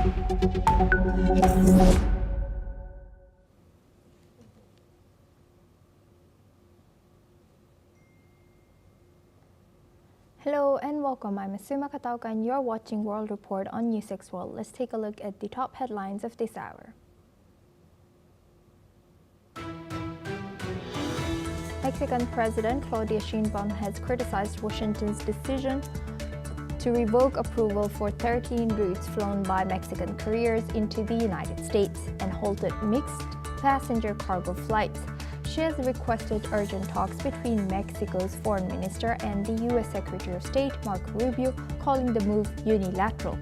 Hello and welcome. I'm Asuma Katauka and you're watching World Report on News 6 World. Let's take a look at the top headlines of this hour. Mexican President Claudia Sheinbaum has criticized Washington's decision to revoke approval for 13 routes flown by Mexican couriers into the United States and halted mixed passenger cargo flights. She has requested urgent talks between Mexico's foreign minister and the U.S. Secretary of State Marco Rubio, calling the move unilateral.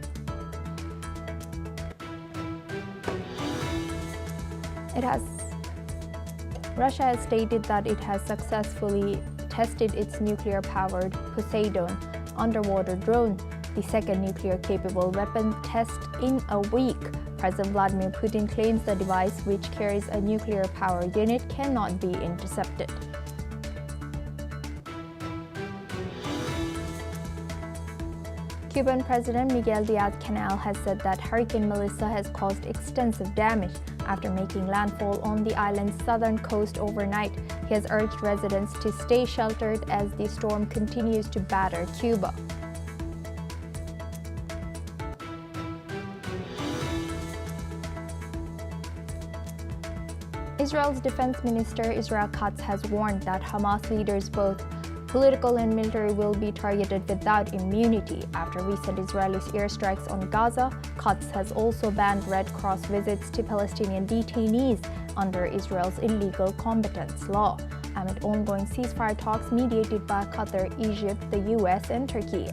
Russia has stated that it has successfully tested its nuclear-powered Poseidon underwater drone, the second nuclear-capable weapon test in a week. President Vladimir Putin claims the device, which carries a nuclear power unit, cannot be intercepted. Cuban President Miguel Diaz-Canel has said that Hurricane Melissa has caused extensive damage after making landfall on the island's southern coast overnight. He has urged residents to stay sheltered as the storm continues to batter Cuba. Israel's Defense Minister Israel Katz has warned that Hamas leaders, both political and military, will be targeted without immunity after recent Israeli airstrikes on Gaza. Katz has also banned Red Cross visits to Palestinian detainees under Israel's illegal combatants law, amid ongoing ceasefire talks mediated by Qatar, Egypt, the US, and Turkey.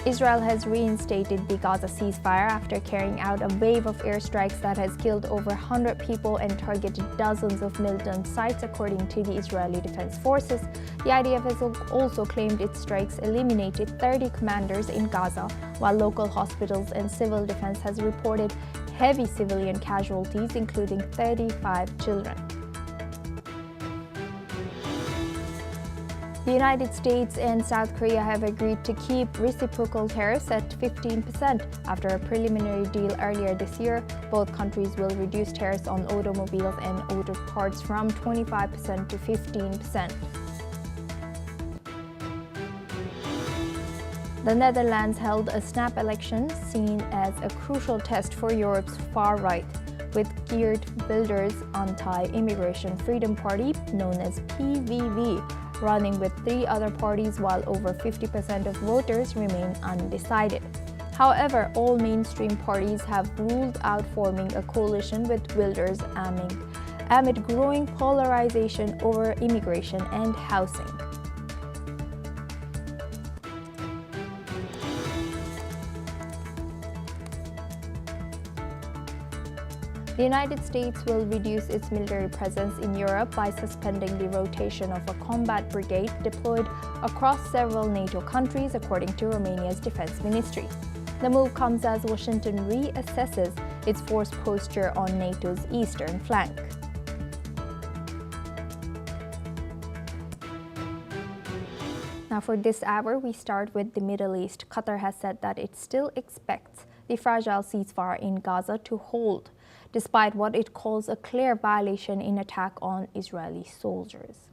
Israel has reinstated the Gaza ceasefire after carrying out a wave of airstrikes that has killed over 100 people and targeted dozens of militant sites, according to the Israeli Defense Forces. The IDF has also claimed its strikes eliminated 30 commanders in Gaza, while local hospitals and civil defense has reported heavy civilian casualties, including 35 children. The United States and South Korea have agreed to keep reciprocal tariffs at 15% after a preliminary deal earlier this year. Both countries will reduce tariffs on automobiles and auto parts from 25% to 15%. The Netherlands held a snap election seen as a crucial test for Europe's far right, with Geert Wilders' anti-immigration Freedom Party, known as PVV, running with 3 other parties, while over 50% of voters remain undecided. However, all mainstream parties have ruled out forming a coalition with Wilders amid growing polarization over immigration and housing. The United States will reduce its military presence in Europe by suspending the rotation of a combat brigade deployed across several NATO countries, according to Romania's defense ministry. The move comes as Washington reassesses its force posture on NATO's eastern flank. Now for this hour, we start with the Middle East. Qatar has said that it still expects the fragile ceasefire in Gaza to hold, despite what it calls a clear violation in attack on Israeli soldiers.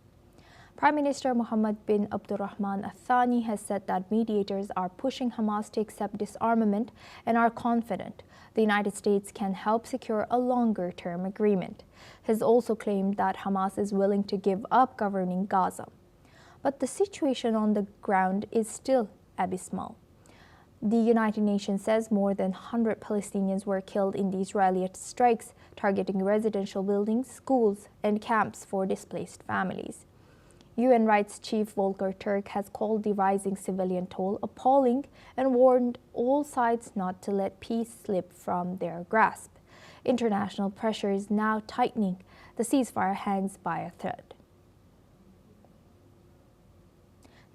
Prime Minister Mohammed bin Abdulrahman Al-Thani has said that mediators are pushing Hamas to accept disarmament and are confident the United States can help secure a longer-term agreement. He has also claimed that Hamas is willing to give up governing Gaza. But the situation on the ground is still abysmal. The United Nations says more than 100 Palestinians were killed in the Israeli strikes targeting residential buildings, schools, and camps for displaced families. UN Rights Chief Volker Turk has called the rising civilian toll appalling and warned all sides not to let peace slip from their grasp. International pressure is now tightening. The ceasefire hangs by a thread.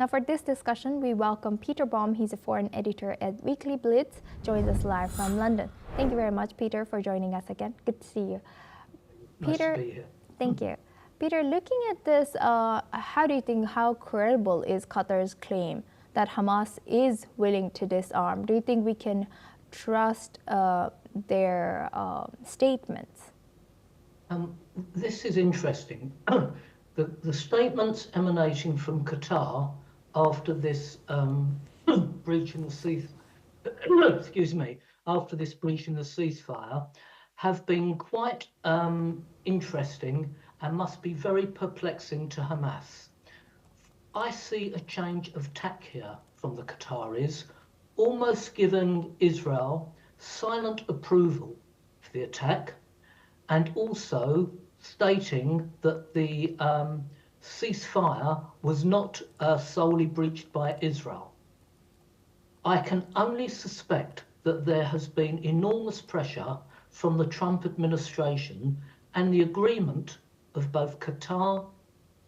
Now for this discussion, we welcome Peter Baum. He's a foreign editor at Weekly Blitz, joins us live from London. Thank you very much, Peter, for joining us again. Good to see you. Peter, nice to be here. Thank you. Peter, looking at this, how do you think, how credible is Qatar's claim that Hamas is willing to disarm? Do you think we can trust their statements? This is interesting. The statements emanating from Qatar after this breach in the after this breach in the ceasefire, have been quite interesting and must be very perplexing to Hamas. I see a change of tack here from the Qataris, almost giving Israel silent approval for the attack, and also stating that the ceasefire was not solely breached by Israel. I can only suspect that there has been enormous pressure from the Trump administration and the agreement of both Qatar,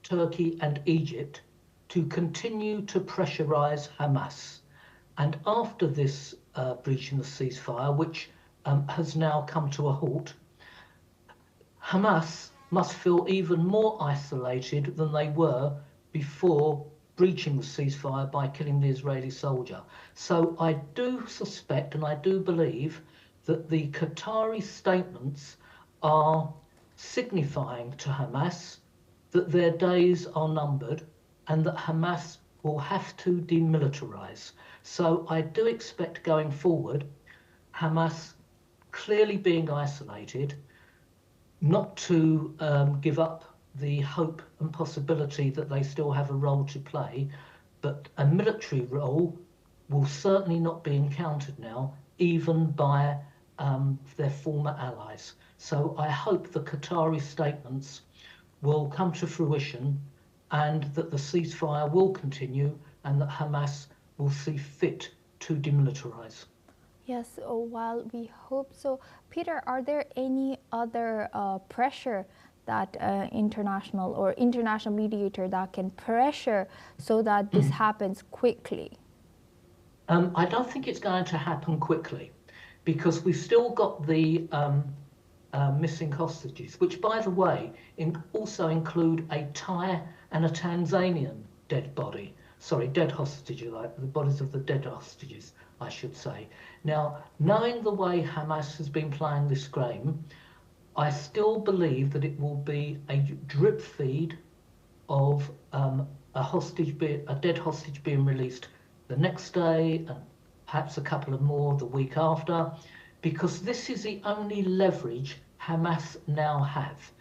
Turkey and Egypt to continue to pressurize Hamas. And after this breach in the ceasefire, which has now come to a halt, Hamas must feel even more isolated than they were before breaching the ceasefire by killing the Israeli soldier. So I do suspect and I do believe that the Qatari statements are signifying to Hamas that their days are numbered and that Hamas will have to demilitarize. So I do expect going forward, Hamas clearly being isolated, not to give up the hope and possibility that they still have a role to play, but a military role will certainly not be encountered now, even by their former allies. So I hope the Qatari statements will come to fruition and that the ceasefire will continue and that Hamas will see fit to demilitarize. Yes, while we hope so. Peter, are there any other pressure that international mediator that can pressure so that this happens quickly? I don't think it's going to happen quickly because we've still got the missing hostages, which, by the way, also include a Thai and a Tanzanian dead body. Sorry, dead hostages, like the bodies of the dead hostages, I should say. Now, knowing the way Hamas has been playing this game, I still believe that it will be a drip feed of a dead hostage being released the next day, and perhaps a couple of more the week after, because this is the only leverage Hamas now have.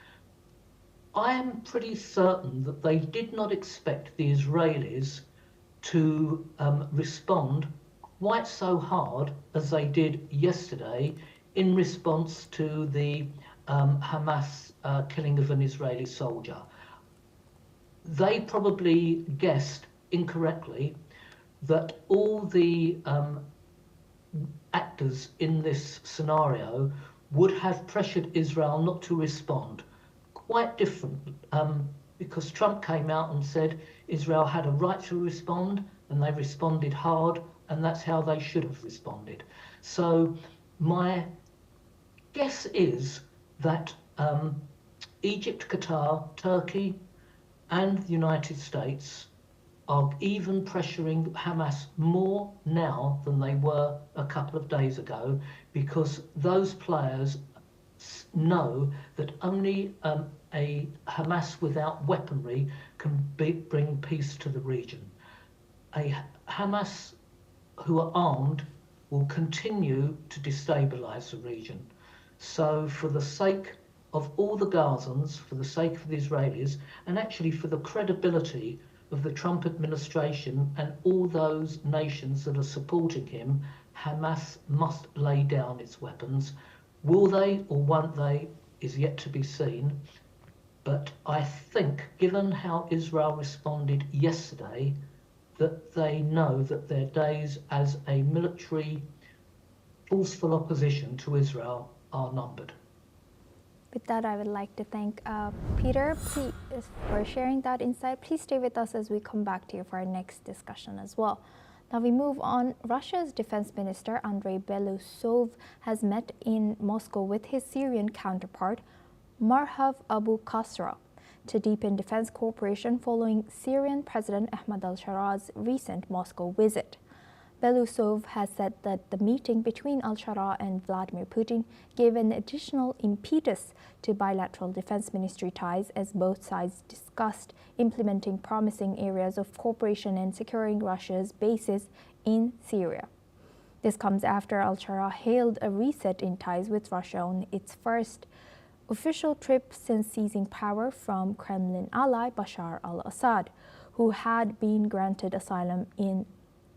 I am pretty certain that they did not expect the Israelis to respond quite so hard as they did yesterday in response to the Hamas killing of an Israeli soldier. They probably guessed incorrectly that all the actors in this scenario would have pressured Israel not to respond. Quite different, because Trump came out and said Israel had a right to respond and they responded hard, and that's how they should have responded. So my guess is that Egypt, Qatar, Turkey and the United States are even pressuring Hamas more now than they were a couple of days ago, because those players know that only a Hamas without weaponry can bring peace to the region. A Hamas who are armed will continue to destabilize the region. So for the sake of all the Gazans, for the sake of the Israelis, and actually for the credibility of the Trump administration and all those nations that are supporting him, Hamas must lay down its weapons. Will they or won't they is yet to be seen. But I think, given how Israel responded yesterday, that they know that their days as a military forceful opposition to Israel are numbered. With that, I would like to thank Peter for sharing that insight. Please stay with us as we come back to you for our next discussion as well. Now we move on. Russia's Defense Minister Andrei Belousov has met in Moscow with his Syrian counterpart, Marhav Abu Qasra. to deepen defense cooperation following Syrian President Ahmad al-Sharaa's recent Moscow visit. Belousov has said that the meeting between al-Sharaa and Vladimir Putin gave an additional impetus to bilateral defense ministry ties as both sides discussed implementing promising areas of cooperation and securing Russia's bases in Syria. This comes after al-Sharaa hailed a reset in ties with Russia on its first official trip since seizing power from Kremlin ally Bashar al-Assad, who had been granted asylum in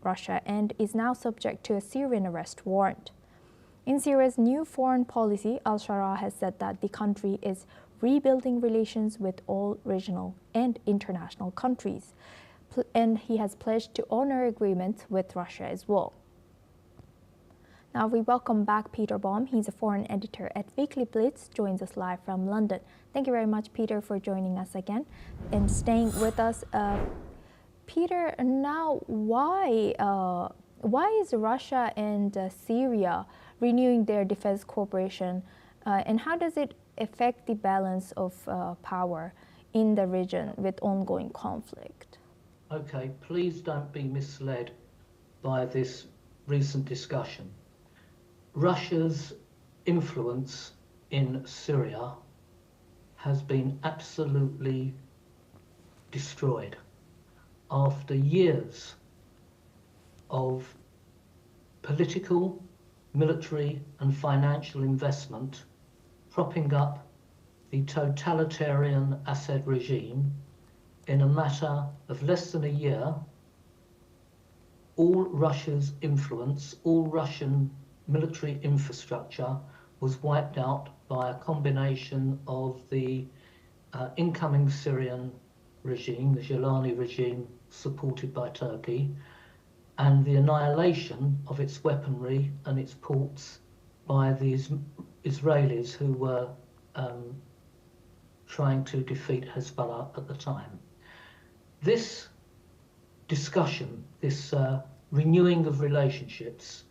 Russia and is now subject to a Syrian arrest warrant. In Syria's new foreign policy, al-Sharaa has said that the country is rebuilding relations with all regional and international countries, and he has pledged to honor agreements with Russia as well. Now we welcome back Peter Baum. He's a foreign editor at Weekly Blitz, joins us live from London. Thank you very much, Peter, for joining us again and staying with us. Peter, now why is Russia and Syria renewing their defense cooperation, and how does it affect the balance of power in the region with ongoing conflict? Okay, please don't be misled by this recent discussion. Russia's influence in Syria has been absolutely destroyed. After years of political, military and financial investment propping up the totalitarian Assad regime, in a matter of less than a year, all Russia's influence, all Russian military infrastructure was wiped out by a combination of the incoming Syrian regime, the Jalani regime supported by Turkey, and the annihilation of its weaponry and its ports by these Israelis who were trying to defeat Hezbollah at the time. This discussion, this renewing of relationships,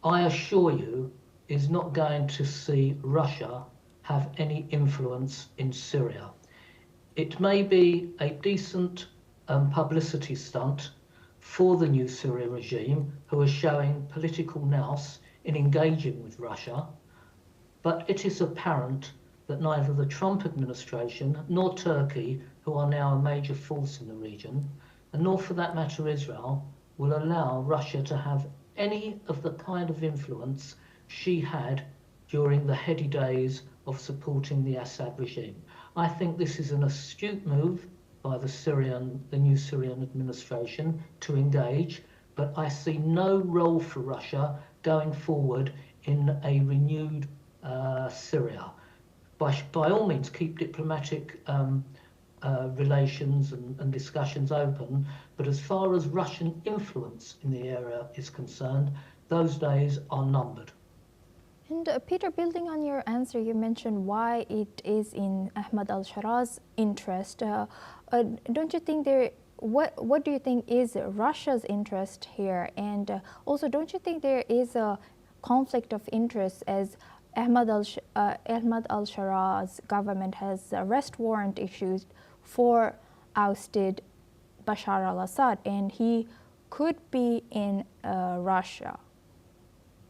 I assure you, is not going to see Russia have any influence in Syria. It may be a decent publicity stunt for the new Syria regime, who are showing political nous in engaging with Russia, but it is apparent that neither the Trump administration nor Turkey, who are now a major force in the region, and nor for that matter Israel, will allow Russia to have any of the kind of influence she had during the heady days of supporting the Assad regime. I think this is an astute move by the new Syrian administration to engage, but I see no role for Russia going forward in a renewed Syria. By all means, keep diplomatic relations and discussions open, but as far as Russian influence in the area is concerned, those days are numbered. And Peter, building on your answer, you mentioned why it is in Ahmad al-Sharaa's interest. Don't you think what do you think is Russia's interest here? And also, don't you think there is a conflict of interest as Ahmad al-Sharaa's government has arrest warrant issued for ousted Bashar al-Assad, and he could be in Russia?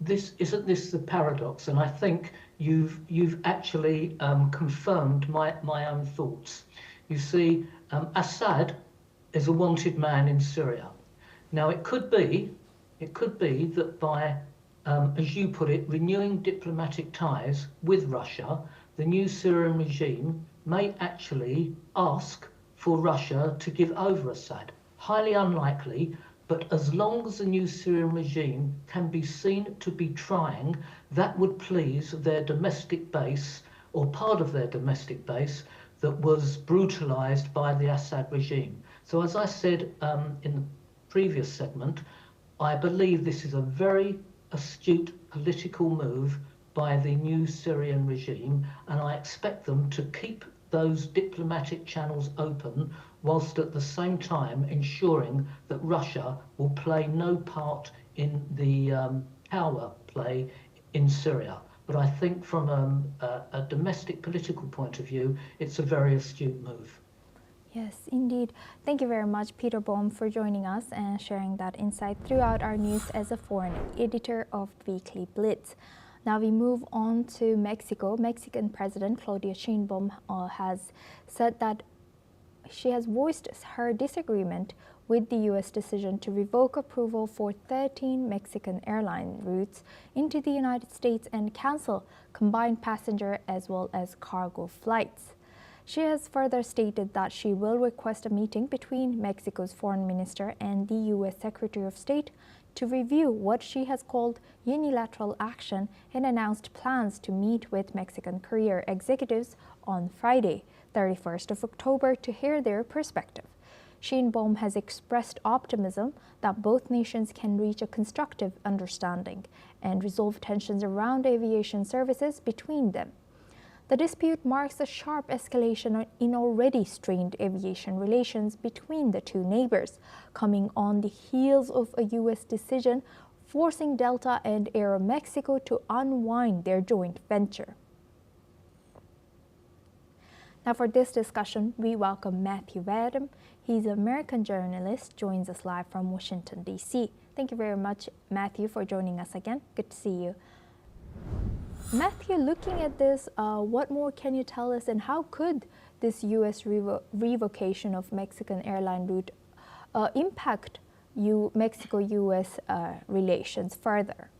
Isn't this the paradox? And I think you've actually confirmed my own thoughts. You see, Assad is a wanted man in Syria. Now it could be that by as you put it, renewing diplomatic ties with Russia, the new Syrian regime may actually ask for Russia to give over Assad. Highly unlikely, but as long as the new Syrian regime can be seen to be trying, that would please their domestic base, or part of their domestic base, that was brutalized by the Assad regime. So as I said in the previous segment, I believe this is a very astute political move by the new Syrian regime, and I expect them to keep those diplomatic channels open whilst at the same time ensuring that Russia will play no part in the power play in Syria. But I think from a domestic political point of view, it's a very astute move. Yes, indeed. Thank you very much, Peter Bohm, for joining us and sharing that insight throughout our news as a foreign editor of Weekly Blitz. Now we move on to Mexico. Mexican President Claudia Sheinbaum has said that she has voiced her disagreement with the U.S. decision to revoke approval for 13 Mexican airline routes into the United States and cancel combined passenger as well as cargo flights. She has further stated that she will request a meeting between Mexico's foreign minister and the U.S. Secretary of State to review what she has called unilateral action and announced plans to meet with Mexican career executives on Friday, 31st of October, to hear their perspective. Sheinbaum has expressed optimism that both nations can reach a constructive understanding and resolve tensions around aviation services between them. The dispute marks a sharp escalation in already strained aviation relations between the two neighbors, coming on the heels of a U.S. decision forcing Delta and Aeromexico to unwind their joint venture. Now for this discussion, we welcome Matthew Vadam. He's an American journalist, joins us live from Washington, D.C. Thank you very much, Matthew, for joining us again. Good to see you. Matthew, looking at this, what more can you tell us, and how could this U.S. revocation of Mexican airline route impact Mexico-U.S. relations further?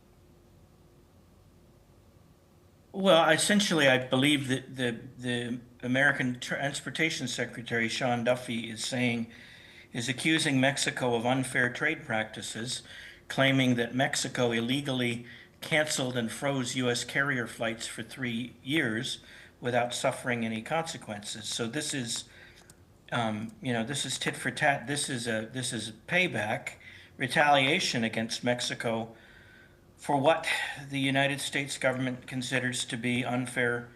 Well, essentially, I believe that the American Transportation Secretary, Sean Duffy, is accusing Mexico of unfair trade practices, claiming that Mexico illegally canceled and froze U.S. carrier flights for 3 years without suffering any consequences. So this is, this is tit for tat. This is payback, retaliation against Mexico for what the United States government considers to be unfair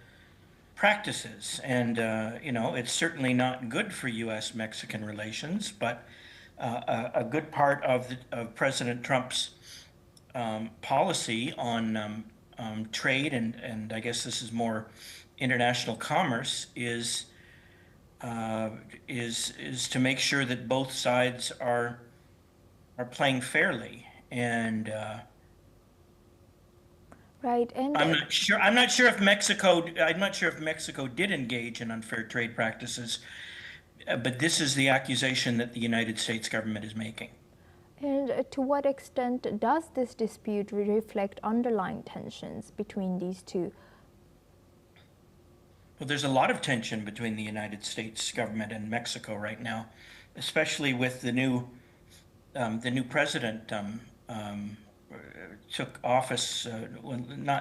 practices. And, it's certainly not good for U.S.-Mexican relations, but a good part of President Trump's policy on trade, and I guess this is more international commerce, is to make sure that both sides are playing fairly. And right, and I'm not sure if Mexico did engage in unfair trade practices, but this is the accusation that the United States government is making. And to what extent does this dispute reflect underlying tensions between these two? Well, there's a lot of tension between the United States government and Mexico right now, especially with the new president took office.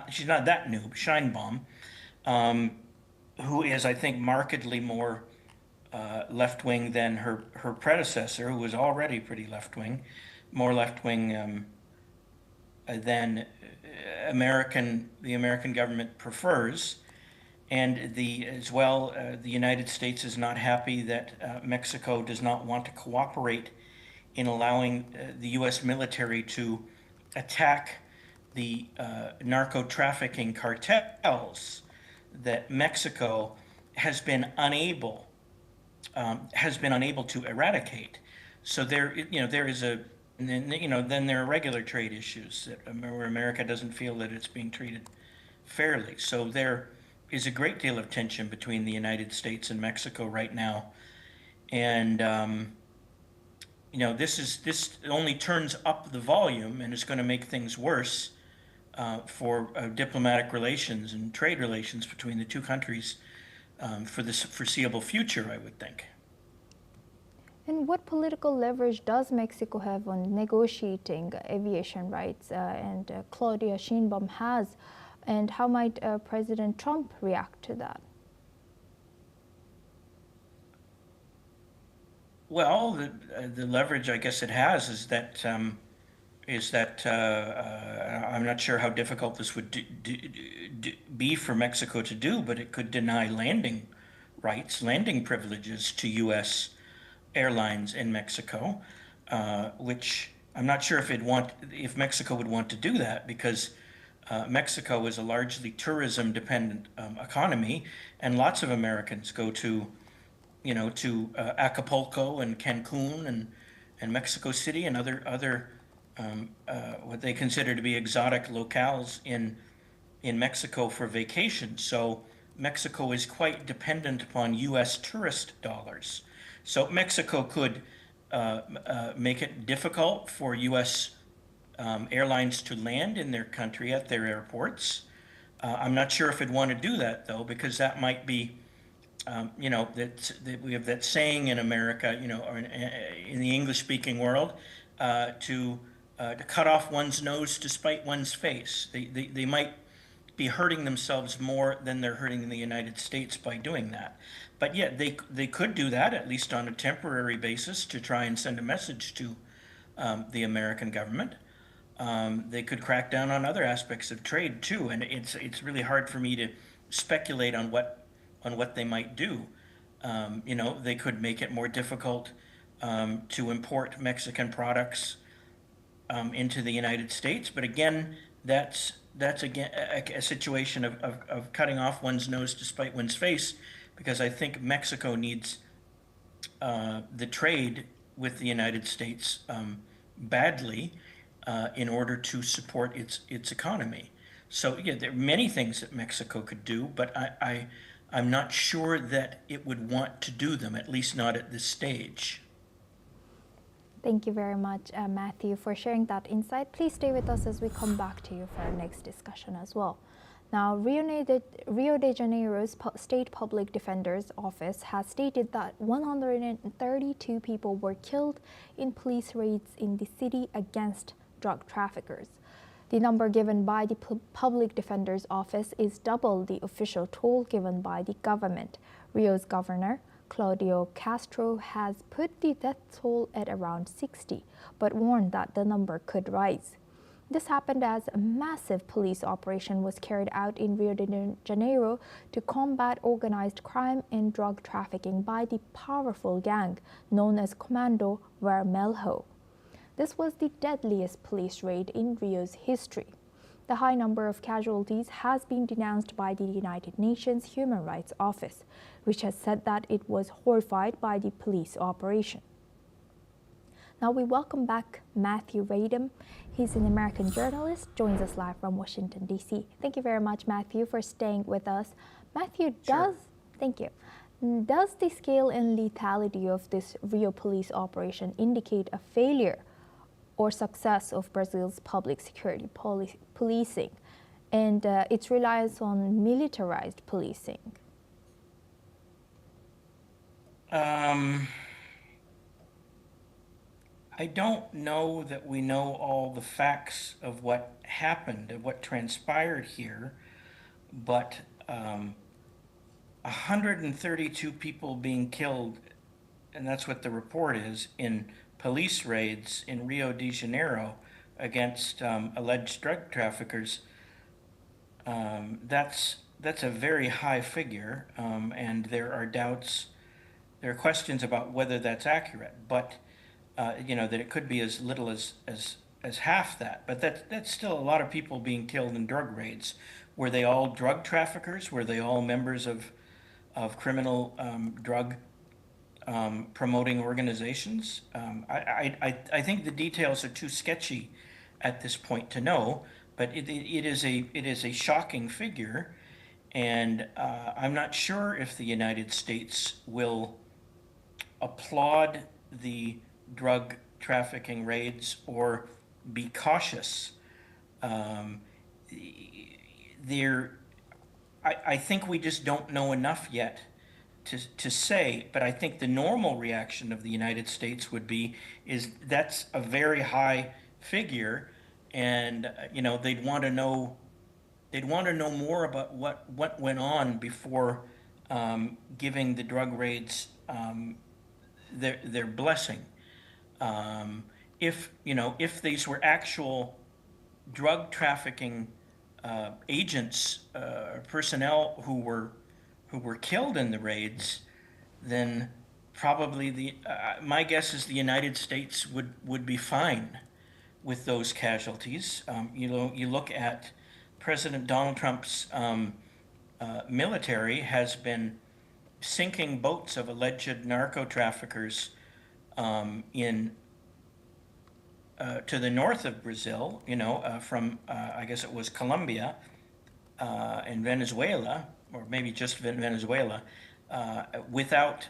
She's not that new, Sheinbaum, who is, I think, markedly more left-wing than her predecessor, who was already pretty left-wing, more left-wing than the American government prefers. And the United States is not happy that Mexico does not want to cooperate in allowing the U.S. military to attack the narco-trafficking cartels that Mexico has been unable to eradicate. So there is then there are regular trade issues where America doesn't feel that it's being treated fairly. So there is a great deal of tension between the United States and Mexico right now, and this only turns up the volume and is going to make things worse for diplomatic relations and trade relations between the two countries for the foreseeable future, I would think. And what political leverage does Mexico have on negotiating aviation rights, and Claudia Sheinbaum has, and how might President Trump react to that? Well, the leverage I guess it has is that I'm not sure how difficult this would be for Mexico to do, but it could deny landing privileges to U.S. airlines in Mexico, which I'm not sure if Mexico would want to do that, because Mexico is a largely tourism-dependent economy, and lots of Americans go to, Acapulco and Cancun and Mexico City and other what they consider to be exotic locales in Mexico for vacation. So Mexico is quite dependent upon U.S. tourist dollars. So Mexico could make it difficult for U.S. Airlines to land in their country at their airports. I'm not sure if it'd want to do that though, because that might be, that we have that saying in America, or in the English-speaking world, to cut off one's nose to spite one's face. They might be hurting themselves more than they're hurting the United States by doing that. But yeah, they could do that, at least on a temporary basis, to try and send a message to the American government. They could crack down on other aspects of trade too, and it's really hard for me to speculate on what they might do. They could make it more difficult to import Mexican products into the United States, but again, that's again a situation of cutting off one's nose to spite one's face, because I think Mexico needs the trade with the United States badly in order to support its economy. So yeah, there are many things that Mexico could do, but I'm not sure that it would want to do them, at least not at this stage. Thank you very much, Matthew, for sharing that insight. Please stay with us as we come back to you for our next discussion as well. Now, Rio de Janeiro's State Public Defender's Office has stated that 132 people were killed in police raids in the city against drug traffickers. The number given by the Public Defender's Office is double the official toll given by the government. Rio's governor, Claudio Castro, has put the death toll at around 60, but warned that the number could rise. This happened as a massive police operation was carried out in Rio de Janeiro to combat organized crime and drug trafficking by the powerful gang known as Comando Vermelho. This was the deadliest police raid in Rio's history. The high number of casualties has been denounced by the United Nations Human Rights Office, which has said that it was horrified by the police operation. Now we welcome back Matthew Radom. He's an American journalist, joins us live from Washington, D.C. Thank you very much, Matthew, for staying with us. Matthew, thank you. Does the scale and lethality of this Rio police operation indicate a failure or success of Brazil's public security policing and its reliance on militarized policing? I don't know that we know all the facts of what happened and what transpired here, but 132 people being killed, and that's what the report is, in police raids in Rio de Janeiro against alleged drug traffickers, that's a very high figure, and there are questions about whether that's accurate, but that it could be as little as half that. But that's still a lot of people being killed in drug raids. Were they all drug traffickers? Were they all members of criminal drug promoting organizations? I think the details are too sketchy at this point to know, but it is a shocking figure, and I'm not sure if the United States will applaud the drug trafficking raids or be cautious. I think we just don't know enough yet to say, but I think the normal reaction of the United States would be that's a very high figure, and they'd want to know more about what went on before giving the drug raids their blessing. If these were actual drug trafficking agents, personnel who were killed in the raids, then probably my guess is the United States would be fine with those casualties. You look at President Donald Trump's military has been sinking boats of alleged narco traffickers in to the north of Brazil, from I guess it was Colombia and Venezuela, or maybe just Venezuela, without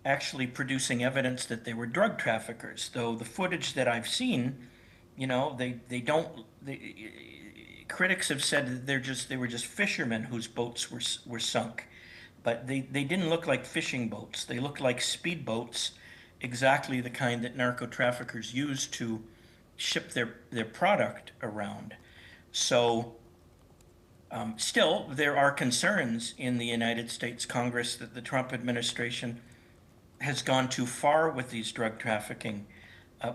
actually producing evidence that they were drug traffickers. Though the footage that I've seen, they don't. Critics have said that they were just fishermen whose boats were sunk, but they didn't look like fishing boats. They looked like speedboats, exactly the kind that narco traffickers use to ship their product around. So still, there are concerns in the United States Congress that the Trump administration has gone too far with these drug trafficking,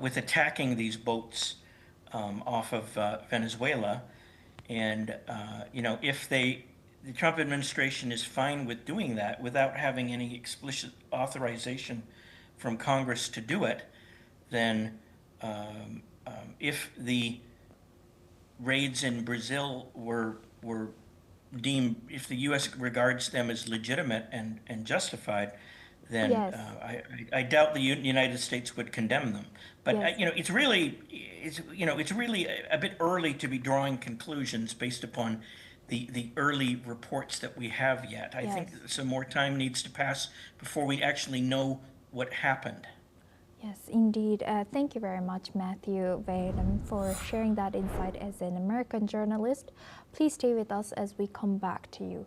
with attacking these boats off of Venezuela. And, if the Trump administration is fine with doing that without having any explicit authorization from Congress to do it, then if the raids in Brazil were deemed, if the U.S. regards them as legitimate and justified, then Yes. I doubt the United States would condemn them. But Yes. it's really a bit early to be drawing conclusions based upon the early reports that we have yet. I think Yes. some more time needs to pass before we actually know what happened. Yes, indeed. Thank you very much, Matthew Vaden, for sharing that insight as an American journalist. Please stay with us as we come back to you.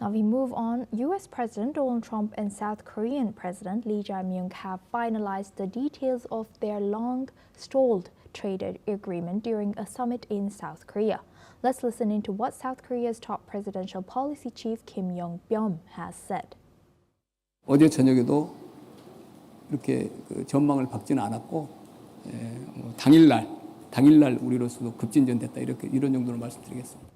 Now we move on. U.S. President Donald Trump and South Korean President Lee Jae-myung have finalized the details of their long-stalled trade agreement during a summit in South Korea. Let's listen into what South Korea's top presidential policy chief Kim Yong-byum has said. 어제 저녁에도 이렇게 전망을 박지는 않았고 당일날 우리로서도 급진전됐다 이런 정도로 말씀드리겠습니다.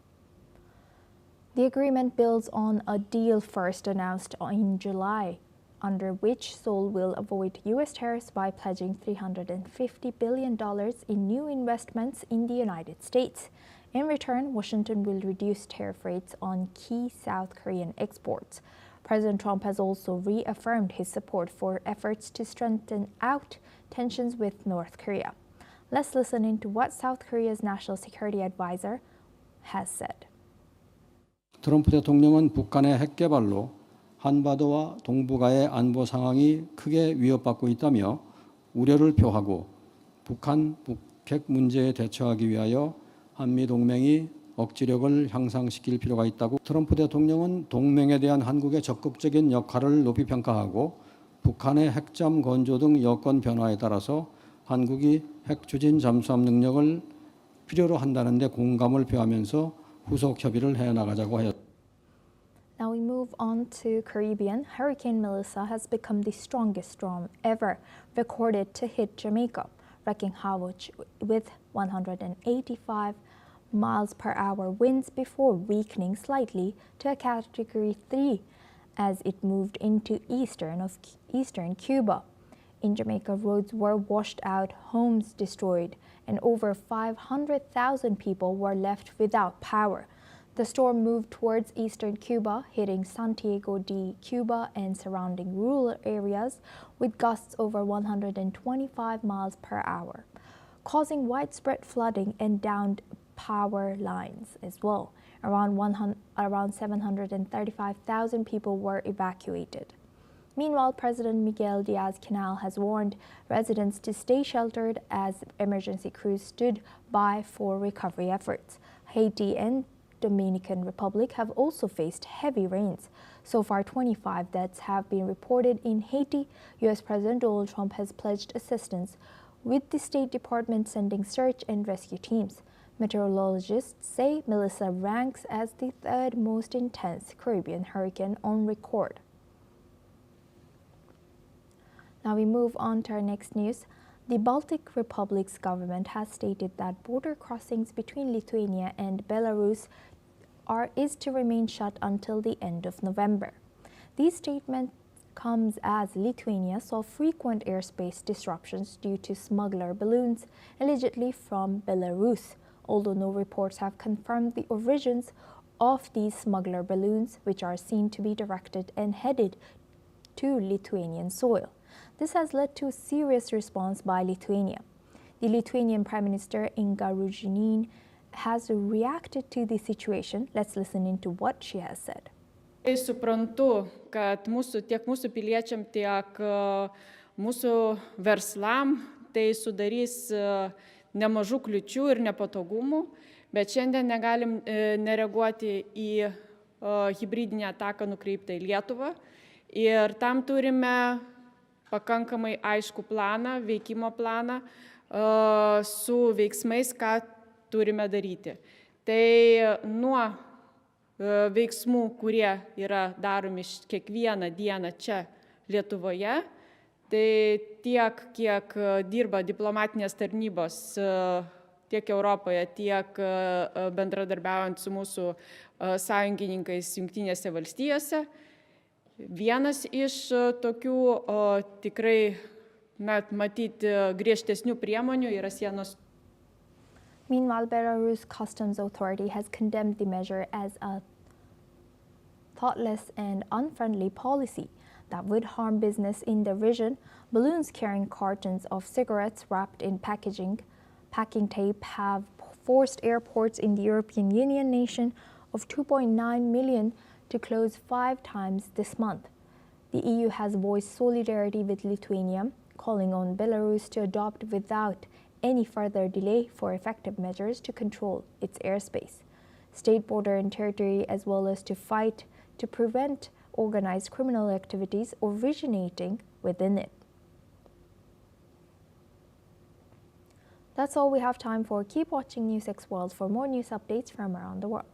The agreement builds on a deal first announced in July, under which Seoul will avoid U.S. tariffs by pledging $350 billion in new investments in the United States. In return, Washington will reduce tariff rates on key South Korean exports. President Trump has also reaffirmed his support for efforts to strengthen out tensions with North Korea. Let's listen into what South Korea's National Security Advisor has said. 트럼프 대통령은 북한의 핵 개발로 한반도와 동북아의 안보 상황이 크게 위협받고 있다며 우려를 표하고 북한 북핵 문제에 대처하기 위하여 한미 동맹이 억지력을 향상시킬 필요가 있다고 트럼프 대통령은 동맹에 대한 한국의 적극적인 역할을 높이 평가하고 북한의 핵잠 건조 등 여건 변화에 따라서 한국이 핵 추진 잠수함 능력을 필요로 한다는 데 공감을 표하면서 후속 협의를 해나가자고 하였습니다. Now we move on to Caribbean. Hurricane Melissa has become the strongest storm ever recorded to hit Jamaica, wreaking havoc with 185 miles per hour winds before weakening slightly to a Category 3 as it moved into eastern Cuba. In Jamaica, roads were washed out, homes destroyed, and over 500,000 people were left without power. The storm moved towards eastern Cuba, hitting Santiago de Cuba and surrounding rural areas with gusts over 125 miles per hour, causing widespread flooding and downed power lines as well. Around 735,000 people were evacuated. Meanwhile, President Miguel Diaz-Canel has warned residents to stay sheltered as emergency crews stood by for recovery efforts. Haiti and Dominican Republic have also faced heavy rains. So far, 25 deaths have been reported in Haiti. U.S. President Donald Trump has pledged assistance, with the State Department sending search and rescue teams. Meteorologists say Melissa ranks as the third most intense Caribbean hurricane on record. Now we move on to our next news. The Baltic Republic's government has stated that border crossings between Lithuania and Belarus is to remain shut until the end of November. These statements comes as Lithuania saw frequent airspace disruptions due to smuggler balloons allegedly from Belarus, although no reports have confirmed the origins of these smuggler balloons, which are seen to be directed and headed to Lithuanian soil. This has led to a serious response by Lithuania. The Lithuanian Prime Minister Inga Ruginin has reacted to the situation. Let's listen into what she has said. Suprantu, kad tiek mūsų piliečiam, tiek mūsų verslam tai sudarys nemažų kliučių ir nepatogumų, bet šiandien negalim nereaguoti į hibridinę ataką nukreiptą į Lietuvą ir tam turime pakankamai aiškų planą, veikimo planą su veiksmais, ką turime daryti. Tai nuo veiksmų, kurie yra daromi kiekvieną dieną čia Lietuvoje, tai tiek, kiek dirba diplomatinės tarnybos tiek Europoje, tiek bendradarbiaujant su mūsų sąjungininkais Jungtinėse valstijose. Vienas iš tokių tikrai matyti griežtesnių priemonių yra sienos. Meanwhile, Belarus Customs Authority has condemned the measure as a thoughtless and unfriendly policy that would harm business in the region. Balloons carrying cartons of cigarettes wrapped in packing tape have forced airports in the European Union nation of 2.9 million to close 5 times this month. The EU has voiced solidarity with Lithuania, calling on Belarus to adopt without any further delay for effective measures to control its airspace, state, border and territory, as well as to fight to prevent organized criminal activities originating within it. That's all we have time for. Keep watching News X World for more news updates from around the world.